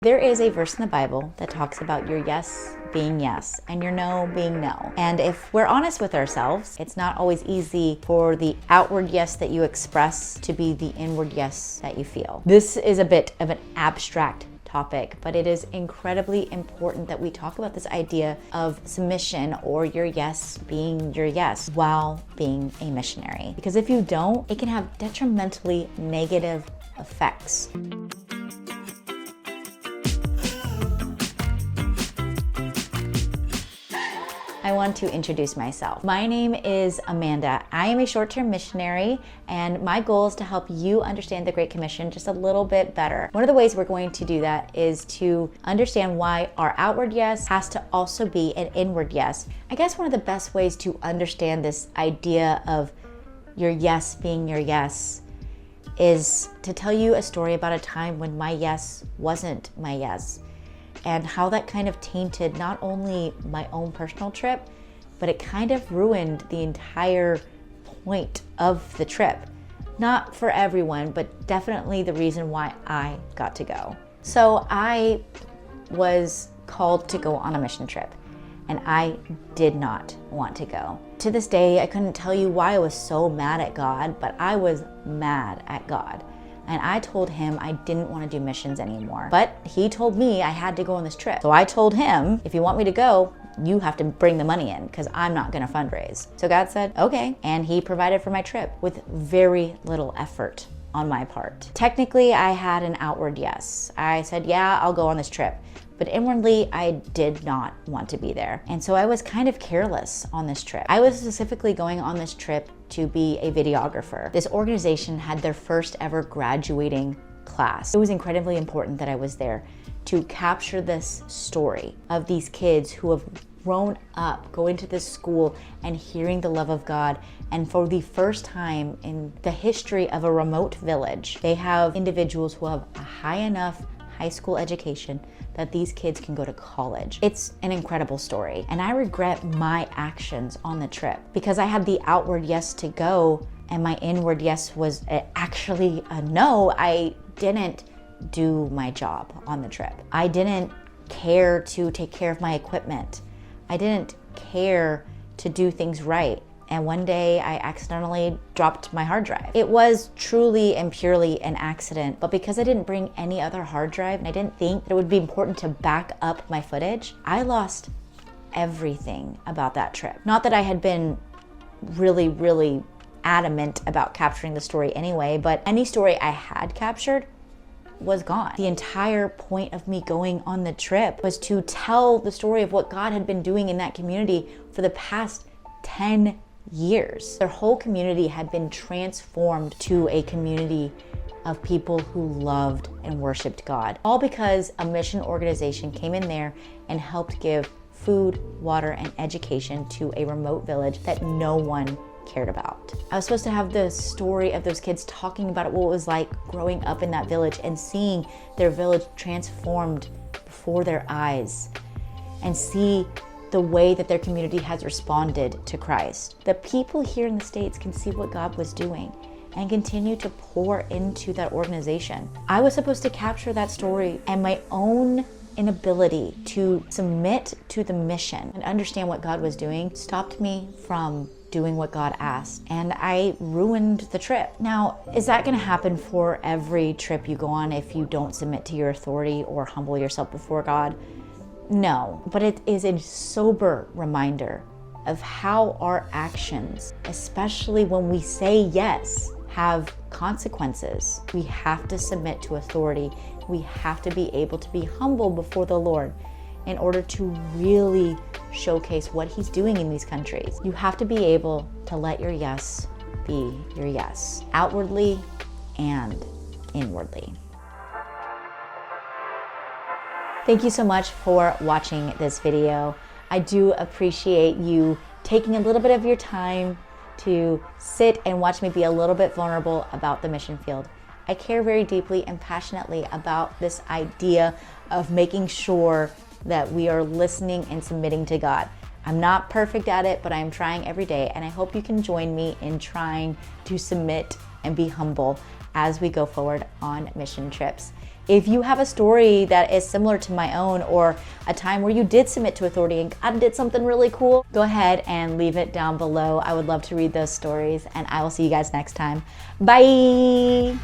There is a verse in the Bible that talks about your yes being yes and your no being no. And if we're honest with ourselves, it's not always easy for the outward yes that you express to be the inward yes that you feel. This is a bit of an abstract topic, but it is incredibly important that we talk about this idea of submission, or your yes being your yes while being a missionary. Because if you don't, it can have detrimentally negative effects. I want to introduce myself. My name is Amanda. I am a short-term missionary, and my goal is to help you understand the Great Commission just a little bit better. One of the ways we're going to do that is to understand why our outward yes has to also be an inward yes. I guess one of the best ways to understand this idea of your yes being your yes is to tell you a story about a time when my yes wasn't my yes, and how that kind of tainted not only my own personal trip, but it kind of ruined the entire point of the trip. Not for everyone, but definitely the reason why I got to go. So I was called to go on a mission trip, and I did not want to go. To this day, I couldn't tell you why I was so mad at God, but I was mad at God. And I told him I didn't want to do missions anymore. But he told me I had to go on this trip. So I told him, if you want me to go, you have to bring the money in, because I'm not going to fundraise. So God said, okay. And he provided for my trip with very little effort on my part. Technically, I had an outward yes. I said, yeah, I'll go on this trip. But inwardly, I did not want to be there. And so I was kind of careless on this trip. I was specifically going on this trip to be a videographer. This organization had their first ever graduating class. It was incredibly important that I was there to capture this story of these kids who have grown up going to this school and hearing the love of God. And for the first time in the history of a remote village, they have individuals who have a high enough high school education that these kids can go to college. It's an incredible story. And I regret my actions on the trip, because I had the outward yes to go and my inward yes was actually a no. I didn't do my job on the trip. I didn't care to take care of my equipment. I didn't care to do things right. And one day I accidentally dropped my hard drive. It was truly and purely an accident, but because I didn't bring any other hard drive and I didn't think that it would be important to back up my footage, I lost everything about that trip. Not that I had been really adamant about capturing the story anyway, but any story I had captured was gone. The entire point of me going on the trip was to tell the story of what God had been doing in that community for the past 10 years. Their whole community had been transformed to a community of people who loved and worshiped God. All because a mission organization came in there and helped give food, water, and education to a remote village that no one cared about. I was supposed to have the story of those kids talking about what it was like growing up in that village and seeing their village transformed before their eyes, and see the way that their community has responded to Christ. The people here in the States can see what God was doing and continue to pour into that organization. I was supposed to capture that story, and my own inability to submit to the mission and understand what God was doing stopped me from doing what God asked, and I ruined the trip. Now, is that gonna happen for every trip you go on if you don't submit to your authority or humble yourself before God? No, but it is a sober reminder of how our actions, especially when we say yes, have consequences. We have to submit to authority. We have to be able to be humble before the Lord in order to really showcase what He's doing in these countries. You have to be able to let your yes be your yes, outwardly and inwardly. Thank you so much for watching this video. I do appreciate you taking a little bit of your time to sit and watch me be a little bit vulnerable about the mission field. I care very deeply and passionately about this idea of making sure that we are listening and submitting to God. I'm not perfect at it, but I'm trying every day, and I hope you can join me in trying to submit and be humble as we go forward on mission trips. If you have a story that is similar to my own, or a time where you did submit to authority and God did something really cool, go ahead and leave it down below. I would love to read those stories, and I will see you guys next time. Bye.